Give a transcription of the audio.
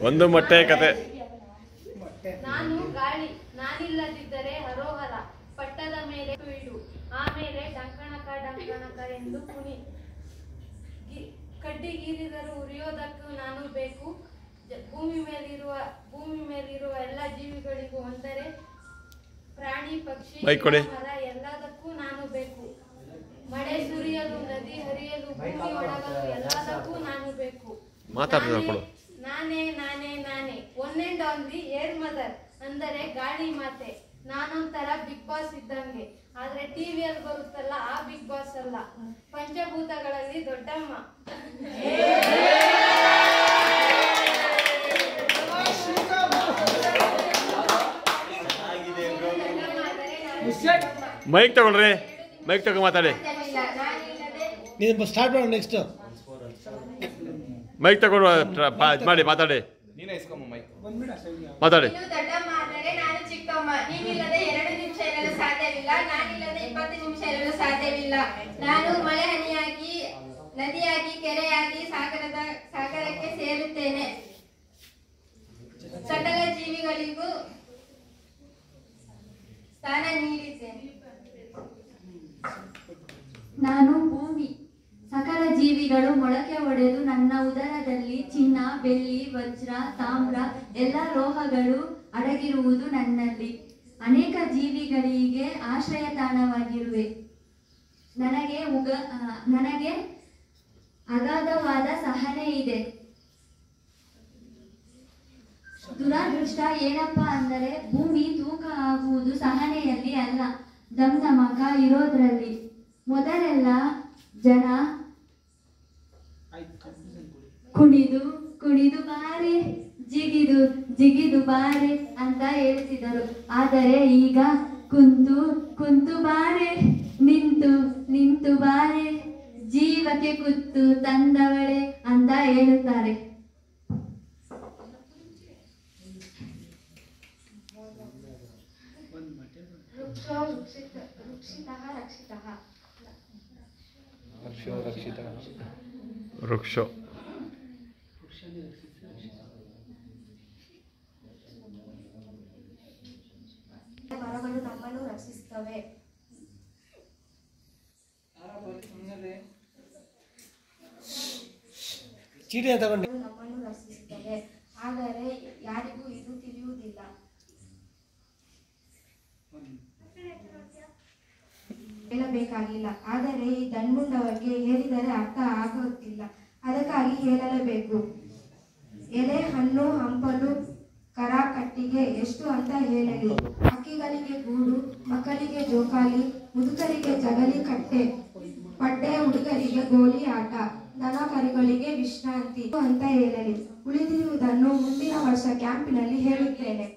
ಒಂದು ಮೊಟ್ಟೆ ಕತೆ. ನಾನು ಗಾಳಿ, ನಾನಿಲ್ಲದಿದ್ದರೆ ಹರೋಹರ, ಪಟ್ಟದ ಮೇಲೆ ಇಡು, ಆಮೇಲೆ ಡಂಕಣಕ ಡಂಕಣಕ ಎಂದು ಕುಣಿ, ಕಡ್ಡಿಗೀರಿದರೂ ಉರಿಯೋದಕ್ಕೂ ನಾನು ಬೇಕು, ಭೂಮಿ ಮೇಲಿರುವ ಎಲ್ಲ ಜೀವಿಗಳಿಗೂ, ಅಂದರೆ ಪ್ರಾಣಿ ಪಕ್ಷಿ ಮರ ಎಲ್ಲದಕ್ಕೂ ನಾನು ಬೇಕು, ಮಳೆ ಸುರಿಯಲು ನದಿ ಹರಿಯಲು ಭೂಮಿ ಒಳಗಲು ಎಲ್ಲದಕ್ಕೂ ನಾನು ಬೇಕು. ನಾನೇ ನಾನೇ ನಾನೇ one and only air mother, ಅಂದರೆ ಗಾಳಿ ಮಾತೆ. ನಾನೊಂಥರ ಬಿಗ್ ಬಾಸ್ ಇದ್ದಂಗೆ, ಆದ್ರೆ ಟಿವಿಯಲ್ಲಿ ಬರುತ್ತಲ್ಲ ಆ ಬಿಗ್ ಬಾಸ್ ಅಲ್ಲ, ಪಂಚಭೂತಗಳಲ್ಲಿ ದೊಡ್ಡಮ್ಮ. ಮೈಕ್ ತಗೊಳ್ರಿ, ಮೈಕ್ ತಗೊಂಡು ಮಾತಾಡಿ. ಸ್ಟಾರ್ಟ್ ಮಾಡು. ನೆಕ್ಸ್ಟ್ ಮೈಕ್ ತಗೊಂಡು ಮಾಡಿ ಮಾತಾಡಿ. ಮಾತಾಡಿ. ನಾನು ಚಿಕ್ಕಮ್ಮ, ನೀವಿಲ್ಲದೆ 2 ನಿಮಿಷ ಇರಲು ಸಾಧ್ಯವಿಲ್ಲ, ನಾನಿಲ್ಲದೆ 20 ನಿಮಿಷ ಇರಲು ಸಾಧ್ಯವಿಲ್ಲ. ನಾನು ಮಳೆ ಹನಿಯಾಗಿ, ನದಿಯಾಗಿ, ಕೆರೆಯಾಗಿ, ಸಾಗರಕ್ಕೆ ಸೇರುತ್ತೇನೆ. ಸಕಲ ಜೀವಿಗಳಿಗೂ ಸ್ಥಾನ ನೀಡಿದ್ದೇನೆ. ನಾನು ಭೂಮಿ, ಸಕಲ ಜೀವಿಗಳು ಮೊಳಕೆ ಒಡೆದು ನನ್ನ ಉದರದಲ್ಲಿ ಚಿನ್ನ, ಬೆಳ್ಳಿ, ವಜ್ರ, ತಾಮ್ರ ಎಲ್ಲ ಲೋಹಗಳು ಅಡಗಿರುವುದು ನನ್ನಲ್ಲಿ. ಅನೇಕ ಜೀವಿಗಳಿಗೆ ಆಶ್ರಯ ತಾಣವಾಗಿರುವೆ. ನನಗೆ ಅಗಾಧವಾದ ಸಹನೆ ಇದೆ. ದುರಾದೃಷ್ಟ ಏನಪ್ಪಾ ಅಂದರೆ ಭೂಮಿ ತೂಕ ಆಗುವುದು ಸಹನೆಯಲ್ಲಿ ಅಲ್ಲ, ದಮದಮಕ ಇರೋದ್ರಲ್ಲಿ. ಮೊದಲೆಲ್ಲ ಜನ ಕುಣಿದು ಕುಣಿದು ಬಾರೆ, ಜಿಗಿದು ಜಿಗಿದು ಬಾರೆ ಅಂತ ಹೇಳ್ತಿದ್ದರು. ಆದರೆ ಈಗ ಕುಂತು ಕುಂತು ಬಾರೆ, ನಿಂತು ನಿಂತು ಬಾರೆ, ಜೀವಕ್ಕೆ ಕುತ್ತು ತಂದವಳೆ ಅಂತ ಹೇಳುತ್ತಾರೆ. ವೃಕ್ಷ ಮರಗಳು ನಮ್ಮನ್ನು ರಕ್ಷಿಸುತ್ತವೆ. ನಮ್ಮನ್ನು ರಕ್ಷಿಸುತ್ತವೆ, ಆದರೆ ಯಾರಿಗೂ ಇದು ತಿಳಿಯುವುದಿಲ್ಲ. ಹೇಳಬೇಕಾಗಿಲ್ಲ, ಆದರೆ ಈ ದನ್ಮುಂಡವರಿಗೆ ಹೇಳಿದರೆ ಅರ್ಥ ಆಗುತ್ತಿಲ್ಲ, ಅದಕ್ಕಾಗಿ ಹೇಳಲೇಬೇಕು. ಎಲೆ, ಹಣ್ಣು, ಹಂಪಲು, ಕರ, ಕಟ್ಟಿಗೆ ಎಷ್ಟು ಅಂತ ಹೇಳಲಿ. ಹಕ್ಕಿಗಳಿಗೆ ಗೂಡು, ಮಕ್ಕಳಿಗೆ ಜೋಕಾಲಿ, ಮುದುಕರಿಗೆ ಜಗಲಿ ಕಟ್ಟೆ, ಪಡ್ಡೆ ಹುಡುಗರಿಗೆ ಗೋಲಿ ಆಟ, ದನ ಕರುಗಳಿಗೆ ವಿಶ್ರಾಂತಿ ಅಂತ ಹೇಳಲಿ. ಉಳಿದಿರುವುದನ್ನು ಮುಂದಿನ ವರ್ಷ ಕ್ಯಾಂಪಿನಲ್ಲಿ ಹೇಳುತ್ತೇನೆ.